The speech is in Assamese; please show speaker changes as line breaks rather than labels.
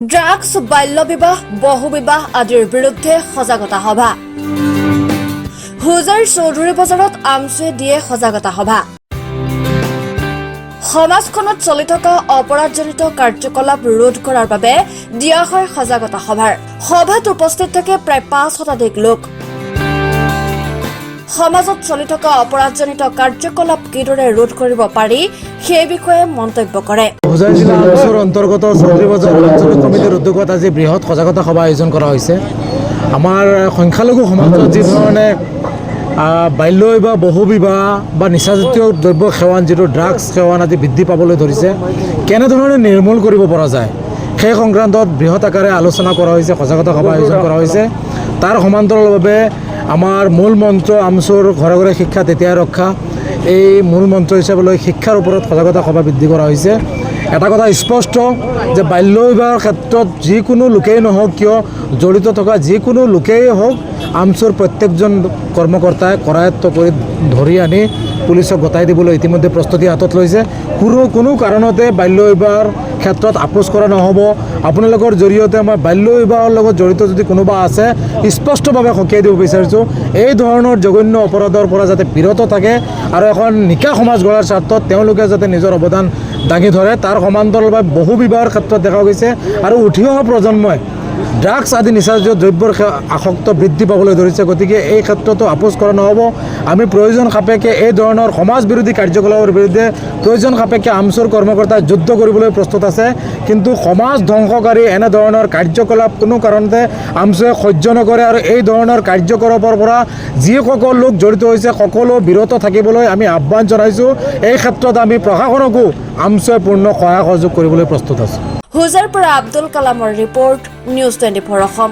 ড্ৰাগছ, বাল্য বিবাহ, বহু বিবাহ আদিৰ বিৰুদ্ধে সজাগতা সভা। হুজাৰ চৌধুৰী বজাৰত আমচুৱে দিয়ে সজাগতা সভা। সমাজখনত চলি থকা অপৰাধজনিত কাৰ্যকলাপ ৰোধ কৰাৰ বাবে দিয়া হয় সজাগতা সভাৰ। সভাত উপস্থিত থাকে প্ৰায় 5 শতাধিক লোক। সমাজত চলি থকা অপৰাধজনিত কাৰ্যকলাপ কিদৰে ৰোধ কৰিব পাৰি সেই বিষয়ে মন্তব্য কৰে।
হুজাৰ জিলা আমচুৰ অন্তৰ্গত চৌধুৰী বজাৰ আঞ্চলিক কমিটিৰ উদ্যোগত আজি বৃহৎ সজাগতা সভা আয়োজন কৰা হৈছে। আমাৰ সংখ্যালঘু সমাজত যি ধৰণে বাল্য বিবাহ, বহু বিবাহ বা নিচাজাতীয় দ্ৰব্য সেৱন, যিটো ড্ৰাগছ সেৱন আদি বৃদ্ধি পাবলৈ ধৰিছে, কেনেধৰণে নিৰ্মূল কৰিব পৰা যায় সেই সংক্ৰান্তত বৃহৎ আকাৰে আলোচনা কৰা হৈছে, সজাগতা সভা আয়োজন কৰা হৈছে। তাৰ সমান্তৰালভাৱে আমাৰ মূল মন্ত্ৰ আমচুৰ ঘৰে ঘৰে শিক্ষা তেতিয়াই ৰক্ষা, এই মূল মন্ত্ৰ হিচাপে লৈ শিক্ষাৰ ওপৰত সজাগতা সভা বৃদ্ধি কৰা হৈছে। এটা কথা স্পষ্ট যে বাল্য বিবাহৰ ক্ষেত্ৰত যিকোনো লোকেই নহওক কিয়, জড়িত থকা যিকোনো লোকেই হওক, আমচুৰ প্ৰত্যেকজন কৰ্মকৰ্তাই কৰায়ত্ব কৰি ধৰি আনি পুলিচক গতাই দিবলৈ ইতিমধ্যে প্ৰস্তুতি হাতত লৈছে। কোনো কাৰণতে বাল্য বিবাহৰ ক্ষেত্ৰত আপোচ কৰা নহ'ব। আপোনালোকৰ জৰিয়তে মই বাল্য বিবাহৰ লগত জড়িত যদি কোনোবা আছে, স্পষ্টভাৱে সকীয়াই দিব বিচাৰিছোঁ, এই ধৰণৰ জঘন্য অপৰাধৰ পৰা যাতে বিৰত থাকে আৰু এখন নিকা সমাজ গঢ়াৰ স্বাৰ্থত তেওঁলোকে যাতে নিজৰ অৱদান দাঙি ধৰে। তাৰ সমান্তৰালভাৱে বহু বিবাহৰ ক্ষেত্ৰত দেখা গৈছে আৰু উঠি অহা প্ৰজন্মই ড্ৰাগছ আদি নিচাজাতীয় দ্ৰব্যৰ আসক্ত বৃদ্ধি পাবলৈ ধৰিছে। গতিকে এই ক্ষেত্ৰতো আপোচ কৰা নহ'ব। আমি প্ৰয়োজন সাপেক্ষে এই ধৰণৰ সমাজ বিৰোধী কাৰ্যকলাপৰ বিৰুদ্ধে প্ৰয়োজন সাপেক্ষে আমচুৰ কৰ্মকৰ্তাই যুদ্ধ কৰিবলৈ প্ৰস্তুত আছে। কিন্তু সমাজ ধ্বংসকাৰী এনেধৰণৰ কাৰ্যকলাপ কোনো কাৰণতে আমচুৱে সহ্য নকৰে আৰু এই ধৰণৰ কাৰ্যকলাপৰ পৰা যিসকল লোক জড়িত হৈছে সকলো বিৰত থাকিবলৈ আমি আহ্বান জনাইছোঁ। এই ক্ষেত্ৰত আমি প্ৰশাসনকো আমচুৱে পূৰ্ণ সহায় সহযোগ কৰিবলৈ প্ৰস্তুত আছোঁ।
হুজাৰ পৰা আব্দুল কালামৰ ৰিপৰ্ট, নিউজ 24 অসম।